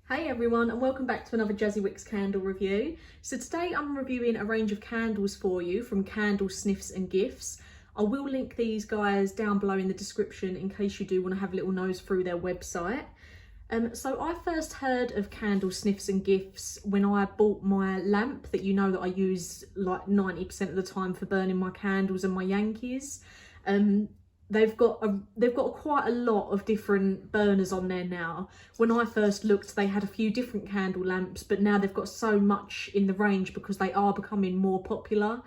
Hey everyone, and welcome back to another Jazzy Wicks candle review. So today I'm reviewing a range of candles for you from Candles, Sniffs and Gifts. I will link these guys down below in the description in case you do want to have a little nose through their website. So I first heard of Candles, Sniffs and Gifts when I bought my lamp that you know that I use like 90% of the time for burning my candles and my Yankees. They've got quite a lot of different burners on there now. When I first looked, they had a few different candle lamps, but now they've got so much in the range because they are becoming more popular.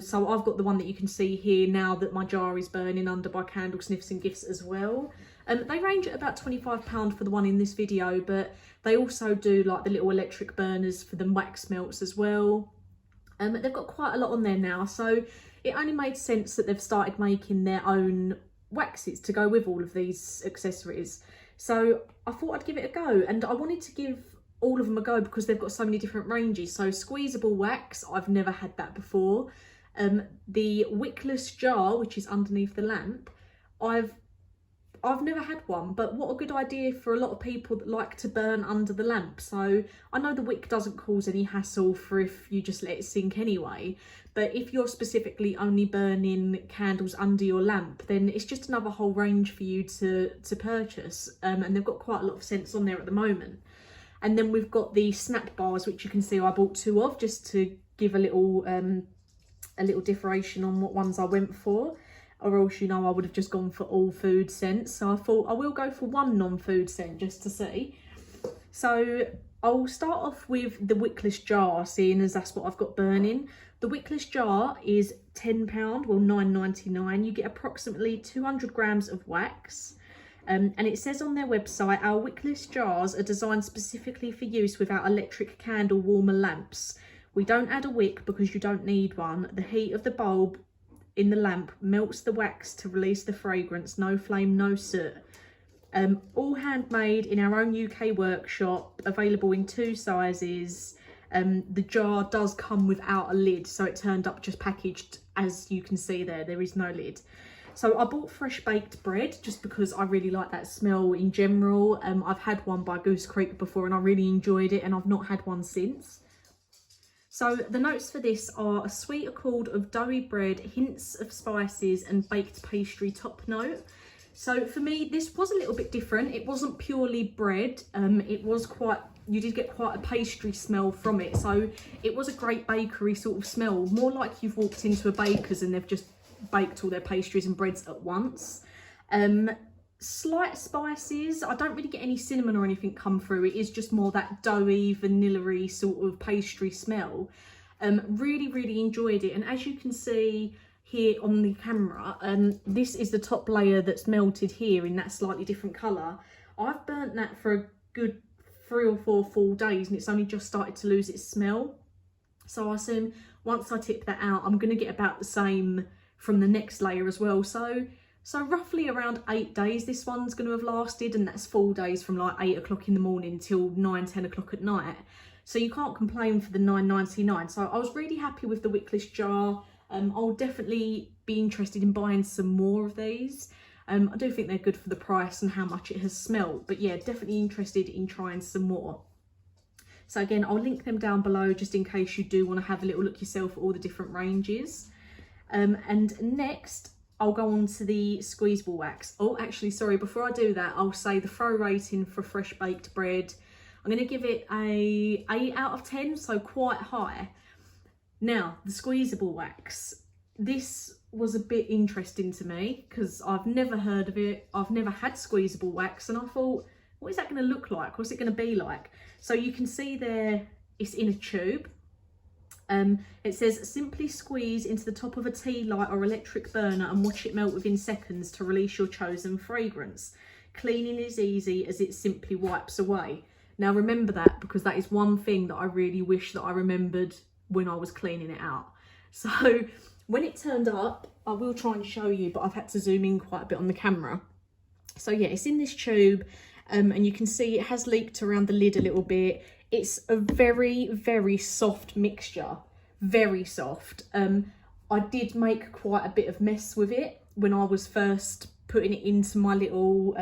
So I've got the one that you can see here now that my jar is burning under by Candles, Sniffs and Gifts as well. They range at about £25 for the one in this video, but they also do like the little electric burners for the wax melts as well. They've got quite a lot on there now, so it only made sense that they've started making their own waxes to go with all of these accessories. So I thought I'd give it a go, and I wanted to give all of them a go because they've got so many different ranges. So Squeezable Wax, I've never had that before. The Wickless Jar, which is underneath the lamp, I've never had one, but what a good idea for a lot of people that like to burn under the lamp. So I know the wick doesn't cause any hassle for if you just let it sink anyway, but if you're specifically only burning candles under your lamp, then it's just another whole range for you to purchase. And they've got quite a lot of scents on there at the moment. And then we've got the snap bars, which you can see I bought two of just to give a little differentiation on what ones I went for. Or else, you know, I would have just gone for all food scents. So I thought I will go for one non-food scent just to see. So I'll start off with the Wickless Jar, seeing as that's what I've got burning. The Wickless Jar is £10, well £9.99. You get approximately 200 grams of wax. And it says on their website, our Wickless Jars are designed specifically for use with our electric candle warmer lamps. We don't add a wick because you don't need one. The heat of the bulb in the lamp melts the wax to release the fragrance. No flame, no soot. All handmade in our own UK workshop, available in 2 sizes. The jar does come without a lid, so it turned up just packaged as you can see there is no lid. So I bought fresh baked bread just because I really like that smell in general. I've had one by Goose Creek before and I really enjoyed it, and I've not had one since. So the notes for this are a sweet accord of doughy bread, hints of spices and baked pastry top note. So for me, this was a little bit different. It wasn't purely bread. You did get quite a pastry smell from it. So it was a great bakery sort of smell, more like you've walked into a baker's and they've just baked all their pastries and breads at once. Slight spices. I don't really get any cinnamon or anything come through. It is just more that doughy, vanilla-y sort of pastry smell. Really enjoyed it. And as you can see here on the camera, this is the top layer that's melted here in that slightly different colour. I've burnt that for a good 3 or 4 full days and it's only just started to lose its smell. So I assume once I tip that out, I'm going to get about the same from the next layer as well. So roughly around 8 days this one's going to have lasted, and that's full days from like 8 o'clock in the morning till 9-10 o'clock at night. So you can't complain for the £9.99. So I was really happy with the Wickless Jar. I'll definitely be interested in buying some more of these. I do think they're good for the price and how much it has smelled, but yeah, definitely interested in trying some more. So again, I'll link them down below just in case you do want to have a little look yourself at all the different ranges. And next, I'll go on to the Squeezable Wax. Oh, actually, sorry, before I do that, I'll say the throw rating for fresh baked bread. I'm going to give it a 8 out of 10, so quite high. Now, the Squeezable Wax. This was a bit interesting to me because I've never heard of it. I've never had Squeezable Wax, and I thought, what is that going to look like? What's it going to be like? So you can see there, it's in a tube. It says simply squeeze into the top of a tea light or electric burner and watch it melt within seconds to release your chosen fragrance. Cleaning is easy as it simply wipes away. Now remember that, because that is one thing that I really wish that I remembered when I was cleaning it out. So when it turned up, I will try and show you, but I've had to zoom in quite a bit on the camera. So yeah, it's in this tube, and you can see it has leaked around the lid a little bit. It's a very soft mixture, very soft. I did make quite a bit of mess with it when I was first putting it into my little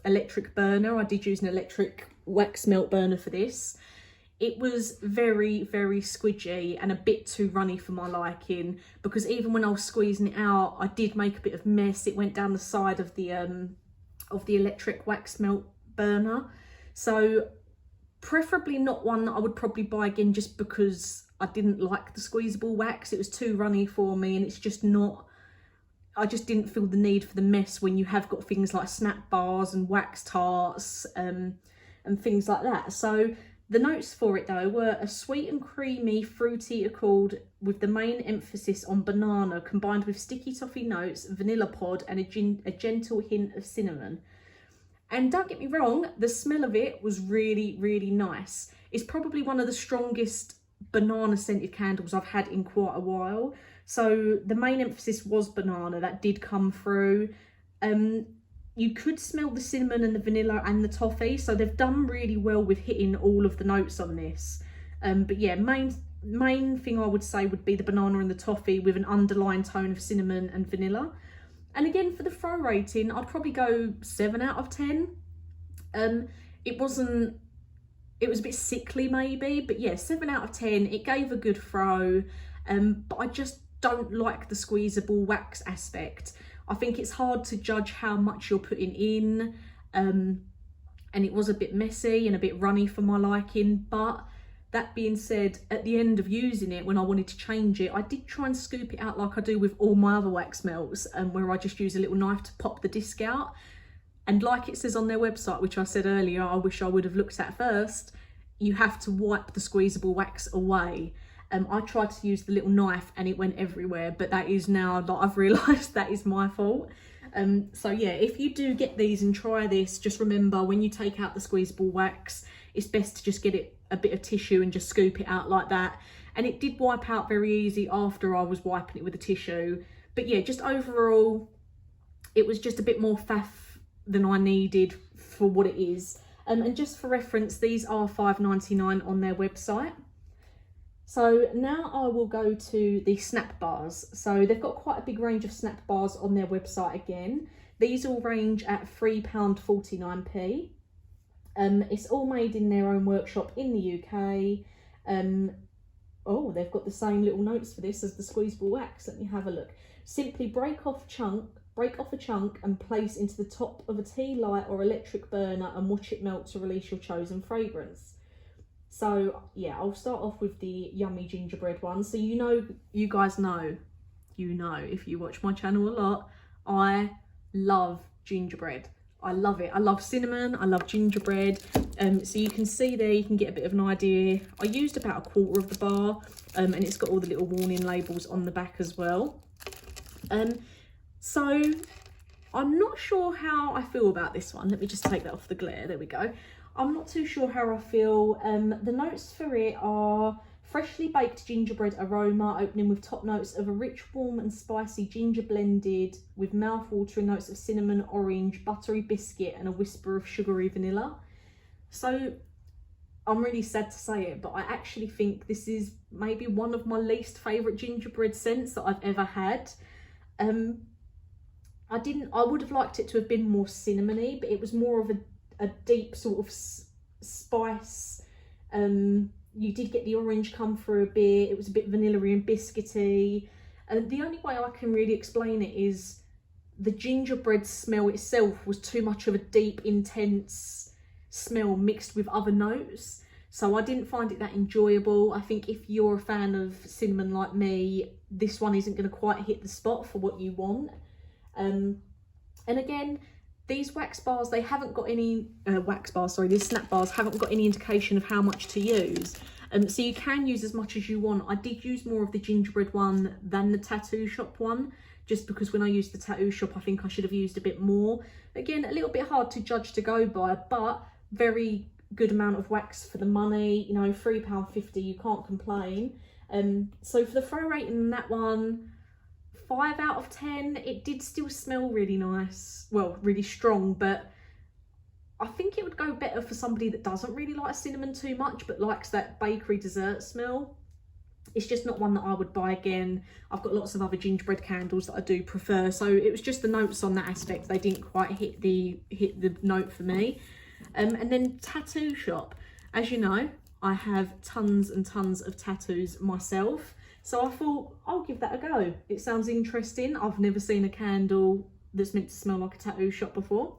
electric burner. I did use an electric wax melt burner for this. It was very, very squidgy and a bit too runny for my liking, because even when I was squeezing it out, I did make a bit of mess. It went down the side of the electric wax melt burner. So preferably not one that I would probably buy again, just because I didn't like the squeezable wax. It was too runny for me, and it's just not, I just didn't feel the need for the mess when you have got things like snap bars and wax tarts and things like that. So the notes for it though were a sweet and creamy fruity accord with the main emphasis on banana, combined with sticky toffee notes, vanilla pod and a gentle hint of cinnamon. And don't get me wrong, the smell of it was really, really nice. It's probably one of the strongest banana scented candles I've had in quite a while. So the main emphasis was banana, that did come through. You could smell the cinnamon and the vanilla and the toffee, so they've done really well with hitting all of the notes on this. But yeah, main thing I would say would be the banana and the toffee with an underlying tone of cinnamon and vanilla. And again, for the throw rating, I'd probably go 7 out of 10. It was a bit sickly maybe, but yeah, 7 out of 10. It gave a good throw, but I just don't like the squeezable wax aspect. I think it's hard to judge how much you're putting in, and it was a bit messy and a bit runny for my liking. But that being said, at the end of using it, when I wanted to change it, I did try and scoop it out like I do with all my other wax melts, where I just use a little knife to pop the disc out. And like it says on their website, which I said earlier, I wish I would have looked at first, you have to wipe the squeezable wax away. I tried to use the little knife and it went everywhere, but that is now that I've realised that is my fault. So yeah, if you do get these and try this, just remember when you take out the squeezable wax, it's best to just get a bit of tissue and just scoop it out like that. And it did wipe out very easy after I was wiping it with a tissue. But yeah, just overall, it was just a bit more faff than I needed for what it is. And just for reference, these are $5.99 on their website. So now I will go to the snap bars. So they've got quite a big range of snap bars on their website again. These all range at £3.49p. It's all made in their own workshop in the UK. Oh, they've got the same little notes for this as the squeezable wax. Let me have a look. Simply break off a chunk and place into the top of a tea light or electric burner and watch it melt to release your chosen fragrance. So yeah, I'll start off with the yummy gingerbread one. So you guys know, if you watch my channel a lot, I love gingerbread. I love it. I love cinnamon, I love gingerbread. So you can see there, you can get a bit of an idea. I used about a quarter of the bar, and it's got all the little warning labels on the back as well. So I'm not sure how I feel about this one. Let me just take that off the glare. There we go. I'm not too sure how I feel. The notes for it are freshly baked gingerbread aroma, opening with top notes of a rich, warm and spicy ginger blended with mouth-watering notes of cinnamon, orange, buttery biscuit and a whisper of sugary vanilla. So I'm really sad to say it, but I actually think this is maybe one of my least favourite gingerbread scents that I've ever had. I would have liked it to have been more cinnamony, but it was more of a deep sort of spice. You did get the orange come through a bit. It was a bit vanilla-y and biscuity. The only way I can really explain it is the gingerbread smell itself was too much of a deep, intense smell mixed with other notes. So I didn't find it that enjoyable. I think if you're a fan of cinnamon like me, this one isn't going to quite hit the spot for what you want. And again, these wax bars, they haven't got any, these snap bars haven't got any indication of how much to use. So you can use as much as you want. I did use more of the gingerbread one than the tattoo shop one, just because when I used the tattoo shop, I think I should have used a bit more. Again, a little bit hard to judge to go by, but very good amount of wax for the money. You know, £3.50, you can't complain. So for the throw rating in that one, 5 out of 10. It did still smell really nice, well, really strong, but I think it would go better for somebody that doesn't really like cinnamon too much but likes that bakery dessert smell. It's just not one that I would buy again. I've got lots of other gingerbread candles that I do prefer. So it was just the notes on that aspect. They didn't quite hit the note for me. And then tattoo shop. As you know, I have tons and tons of tattoos myself. So I thought I'll give that a go. It sounds interesting. I've never seen a candle that's meant to smell like a tattoo shop before.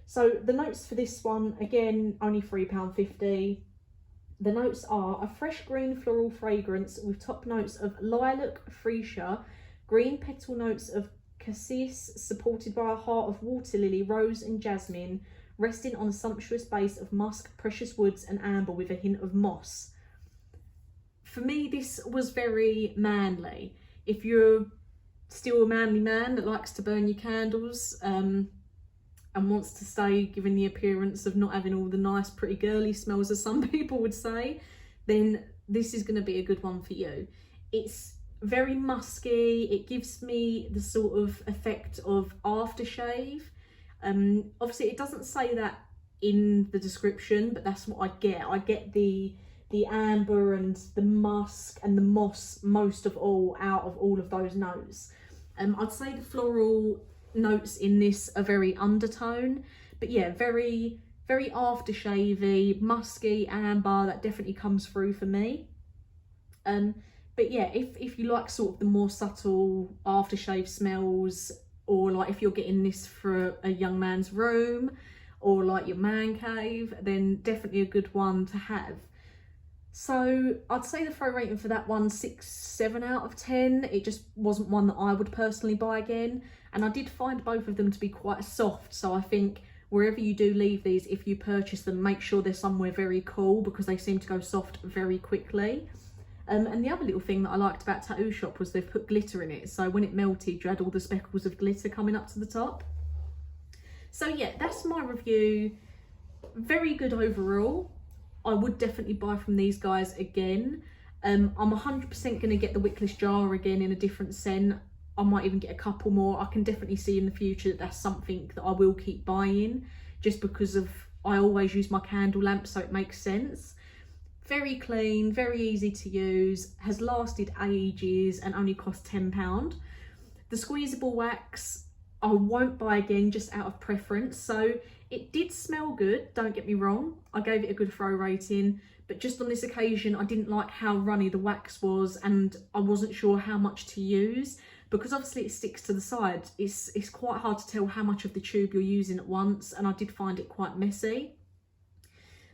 So the notes for this one, again, only £3.50. The notes are a fresh green floral fragrance with top notes of lilac, freesia, green petal notes of cassis, supported by a heart of water lily, rose and jasmine, resting on a sumptuous base of musk, precious woods and amber with a hint of moss. For me, this was very manly. If you're still a manly man that likes to burn your candles, and wants to stay giving the appearance of not having all the nice pretty girly smells as some people would say, then this is going to be a good one for you. It's very musky. It gives me the sort of effect of aftershave. Obviously it doesn't say that in the description, but that's what I get. I get the amber and the musk and the moss most of all out of all of those notes. I'd say the floral notes in this are very undertone, but yeah, very aftershavey, musky, amber. That definitely comes through for me. But yeah, if you like sort of the more subtle aftershave smells, or like if you're getting this for a young man's room or like your man cave, then definitely a good one to have. So I'd say the throw rating for that one, 6-7 out of 10. It just wasn't one that I would personally buy again. And I did find both of them to be quite soft. So I think wherever you do leave these, if you purchase them, make sure they're somewhere very cool, because they seem to go soft very quickly. And the other little thing that I liked about Tattoo Shop was they've put glitter in it. So when it melted, you had all the speckles of glitter coming up to the top. So yeah, that's my review. Very good overall. I would definitely buy from these guys again. I'm 100% going to get the Wickless Jar again in a different scent. I might even get a couple more. I can definitely see in the future that that's something that I will keep buying, just because of I always use my candle lamp, so it makes sense. Very clean, very easy to use, has lasted ages and only cost £10. The Squeezable Wax I won't buy again, just out of preference. So it did smell good, don't get me wrong. I gave it a good throw rating, but just on this occasion I didn't like how runny the wax was, and I wasn't sure how much to use, because obviously it sticks to the side. It's quite hard to tell how much of the tube you're using at once, and I did find it quite messy.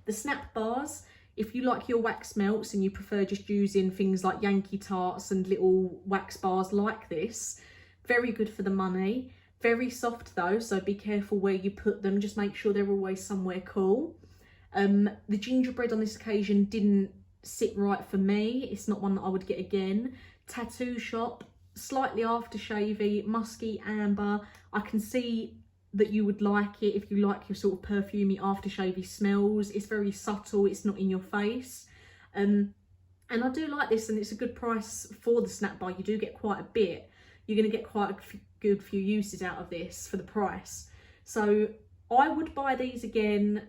The snap bars, if you like your wax melts and you prefer just using things like Yankee tarts and little wax bars like this, very good for the money. Very soft though, so be careful where you put them. Just make sure they're always somewhere cool. The gingerbread on this occasion didn't sit right for me. It's not one that I would get again. Tattoo Shop, slightly aftershavey, musky, amber. I can see that you would like it if you like your sort of perfumey aftershavey smells. It's very subtle, it's not in your face. And I do like this, and it's a good price for the snap bar. You do get quite a bit. You're going to get quite a good few uses out of this for the price. So I would buy these again,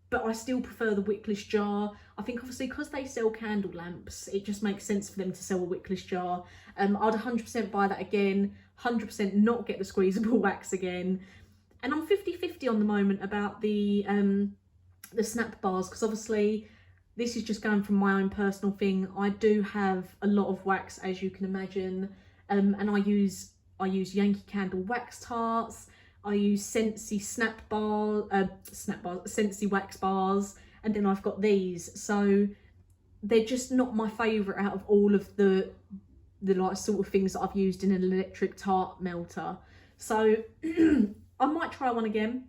but I still prefer the Wickless Jar. I think obviously because they sell candle lamps, it just makes sense for them to sell a Wickless Jar. I'd 100% buy that again, 100% not get the Squeezable Wax again. And I'm 50-50 on the moment about the snap bars, because obviously this is just going from my own personal thing. I do have a lot of wax, as you can imagine, and I use Yankee Candle wax tarts. I use Scentsy Scentsy wax bars, and then I've got these. So they're just not my favourite out of all of the like sort of things that I've used in an electric tart melter. So I might try one again,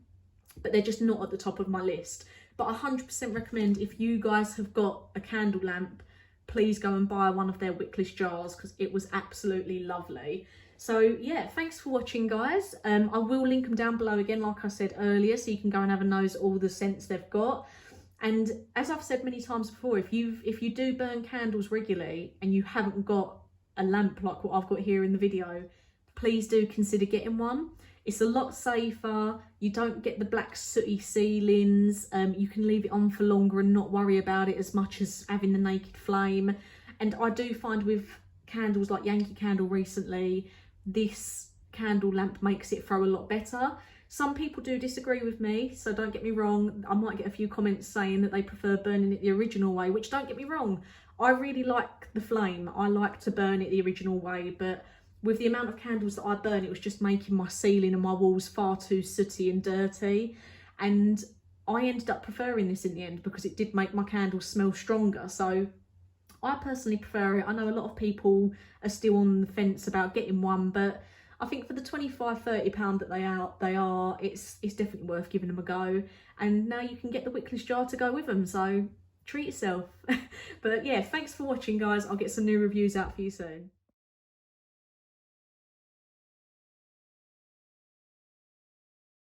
but they're just not at the top of my list. But I 100% recommend, if you guys have got a candle lamp, please go and buy one of their Wickless Jars, because it was absolutely lovely. So yeah, thanks for watching, guys. I will link them down below again, like I said earlier, so you can go and have a nose at all the scents they've got. And as I've said many times before, if you do burn candles regularly and you haven't got a lamp like what I've got here in the video, please do consider getting one. It's a lot safer. You don't get the black sooty ceilings. You can leave it on for longer and not worry about it as much as having the naked flame. And I do find with candles like Yankee Candle recently, this candle lamp makes it throw a lot better. Some people do disagree with me, so don't get me wrong. I might get a few comments saying that they prefer burning it the original way, which, don't get me wrong, I really like the flame. I like to burn it the original way, but with the amount of candles that I burn, it was just making my ceiling and my walls far too sooty and dirty. And I ended up preferring this in the end because it did make my candles smell stronger. So I personally prefer it. I know a lot of people are still on the fence about getting one, but I think for the £25–30 that they are, it's definitely worth giving them a go. And now you can get the Wickless Jar to go with them, so treat yourself. But yeah, thanks for watching, guys. I'll get some new reviews out for you soon.